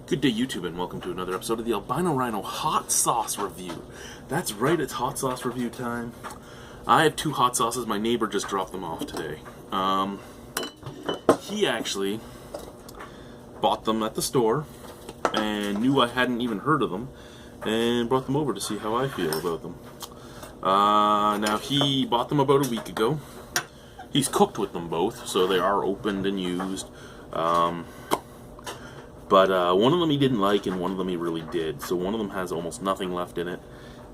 Good day, YouTube, and welcome to another episode of the Albino Rhino hot sauce review. That's right, it's hot sauce review time. I have two hot sauces. My neighbor just dropped them off today. He actually bought them at the store and knew I hadn't even heard of them and brought them over to see how I feel about them. Now, he bought them about a week ago. He's cooked with them both, so they are opened and used. But one of them he didn't like, and one of them he really did. So one of them has almost nothing left in it,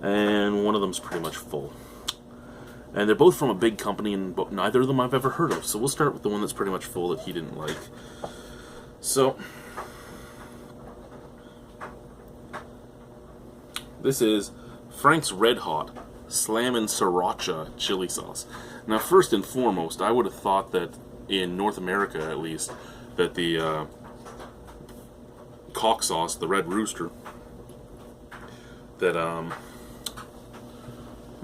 and one of them's pretty much full. And they're both from a big company, and neither of them I've ever heard of. So we'll start with the one that's pretty much full that he didn't like. So this is Frank's Red Hot Slammin Sriracha chili sauce. Now, first and foremost, I would have thought that in North America, at least, that the cock sauce, the Red Rooster, that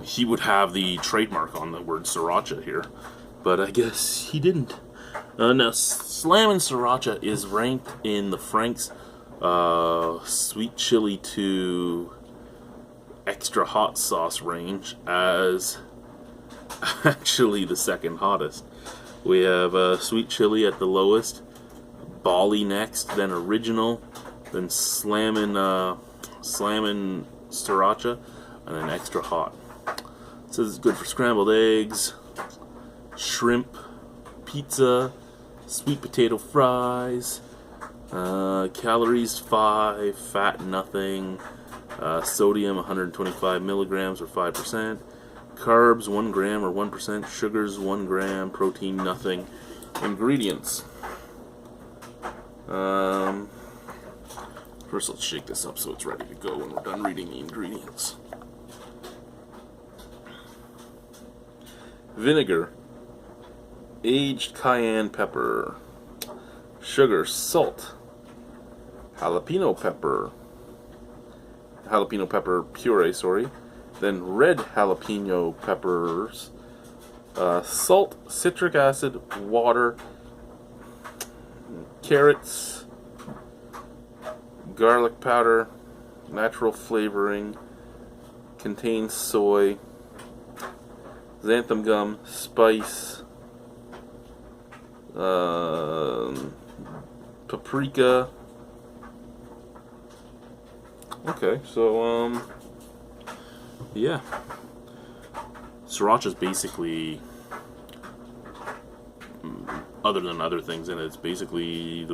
he would have the trademark on the word Sriracha here, but I guess he didn't. Now, Slammin Sriracha is ranked in the Frank's sweet chili to extra hot sauce range as actually the second hottest. We have sweet chili at the lowest, Bali next, then original, then Slammin Sriracha, and then extra hot. It says it's good for scrambled eggs, shrimp, pizza, sweet potato fries, calories 5, fat nothing, sodium 125 milligrams or 5%, carbs 1 gram or 1%, sugars 1 gram, protein nothing. Ingredients. First, let's shake this up so it's ready to go when we're done reading the ingredients. Vinegar, aged cayenne pepper, sugar, salt, jalapeno pepper puree, then red jalapeno peppers, salt, citric acid, water, carrots, garlic powder, natural flavoring, contains soy, xanthan gum, spice, paprika. Okay, so yeah, Sriracha is basically, other than other things in it, it's basically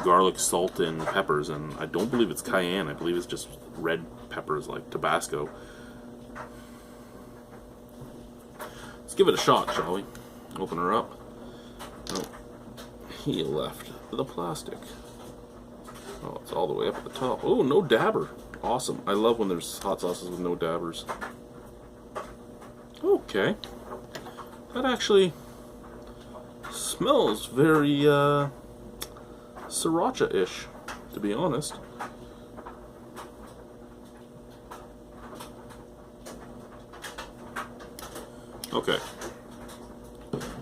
garlic, salt, and peppers, and I don't believe it's cayenne. I believe it's just red peppers like Tabasco. Let's give it a shot, shall we? Open her up. Oh, he left the plastic. Oh, it's all the way up at the top. Oh, no dabber. Awesome. I love when there's hot sauces with no dabbers. Okay. That actually smells very Sriracha-ish, to be honest. Okay.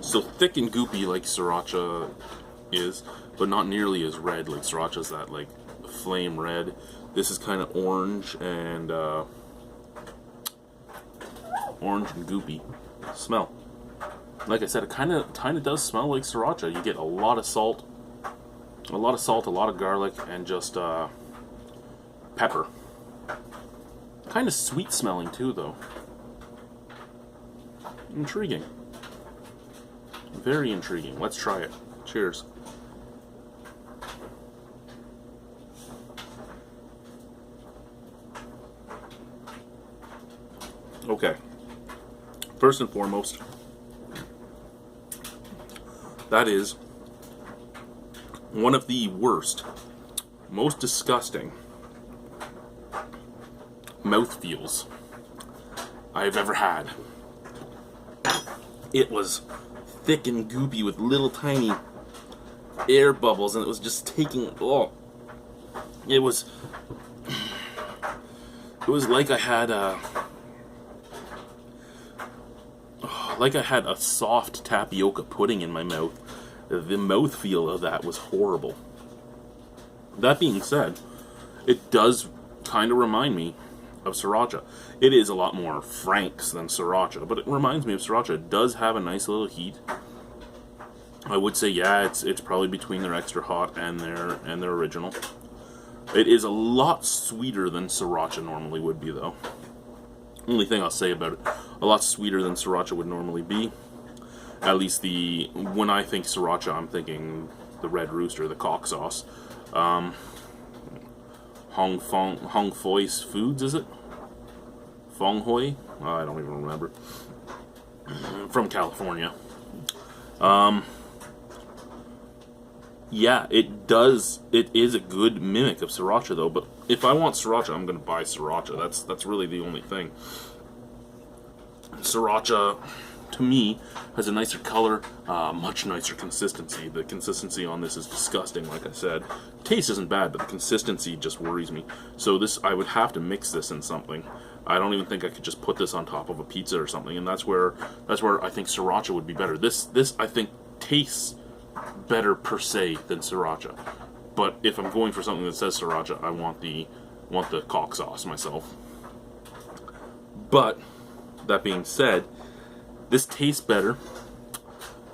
So thick and goopy like Sriracha is, but not nearly as red. Like Sriracha's that like flame red. This is kind of orange and goopy. Smell. Like I said, it kind of does smell like Sriracha. You get a lot of salt, a lot of garlic, and just pepper. Kind of sweet smelling too, though. Intriguing. Very intriguing. Let's try it. Cheers. Okay. First and foremost, that is one of the worst, most disgusting mouthfeels I've ever had. It was thick and goopy with little tiny air bubbles, and it was just taking, it was like I had a soft tapioca pudding in my mouth the mouthfeel of that was horrible. That being said, it does kind of remind me of Sriracha. It is a lot more Frank's than Sriracha, but it reminds me of Sriracha. It does have a nice little heat. I would say, yeah, it's probably between their extra hot and their original. It is a lot sweeter than Sriracha normally would be, though. Only thing I'll say about it, a lot sweeter than Sriracha would normally be. At least when I think Sriracha, I'm thinking the Red Rooster, the cock sauce. Hong Foi's Foods, is it? Fong Hoi? I don't even remember. From California. Yeah, it is a good mimic of Sriracha, though, but if I want Sriracha, I'm going to buy Sriracha. That's really the only thing. Sriracha, to me, has a nicer color, much nicer consistency. The consistency on this is disgusting, like I said. Taste isn't bad, but the consistency just worries me. So I would have to mix this in something. I don't even think I could just put this on top of a pizza or something, and that's where I think Sriracha would be better. This I think tastes better per se than Sriracha. But if I'm going for something that says Sriracha, I want the cock sauce myself. But that being said, this tastes better,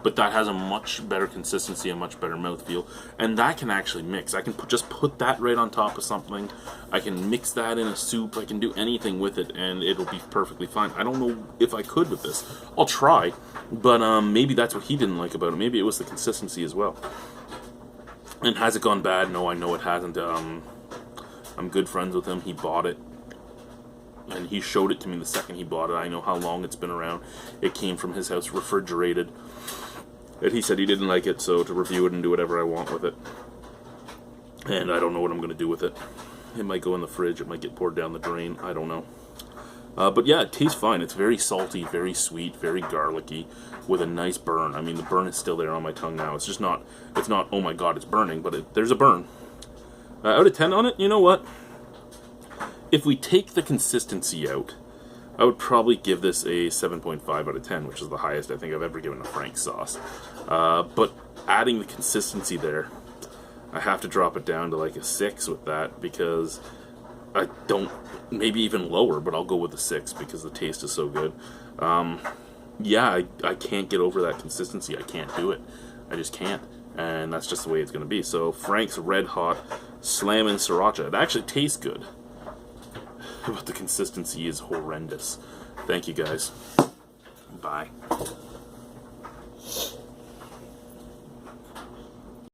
but that has a much better consistency, a much better mouthfeel, and that can actually mix. I can just put that right on top of something. I can mix that in a soup. I can do anything with it, and it'll be perfectly fine. I don't know if I could with this. I'll try, but maybe that's what he didn't like about it. Maybe it was the consistency as well. And has it gone bad? No, I know it hasn't. I'm good friends with him. He bought it, and he showed it to me the second he bought it. I know how long it's been around. It came from his house refrigerated. And he said he didn't like it, so to review it and do whatever I want with it. And I don't know what I'm going to do with it. It might go in the fridge, it might get poured down the drain, I don't know. But yeah, it tastes fine. It's very salty, very sweet, very garlicky, with a nice burn. I mean, the burn is still there on my tongue now. It's just not, oh my god, it's burning, but there's a burn. Out of 10 on it, you know what? If we take the consistency out, I would probably give this a 7.5 out of 10, which is the highest I think I've ever given a Frank's sauce. But adding the consistency there, I have to drop it down to like a 6 with that, because I don't, maybe even lower, but I'll go with a 6 because the taste is so good. Yeah, I can't get over that consistency. I can't do it. I just can't. And that's just the way it's going to be. So Frank's Red Hot Slammin' Sriracha. It actually tastes good, but the consistency is horrendous. Thank you guys. Bye.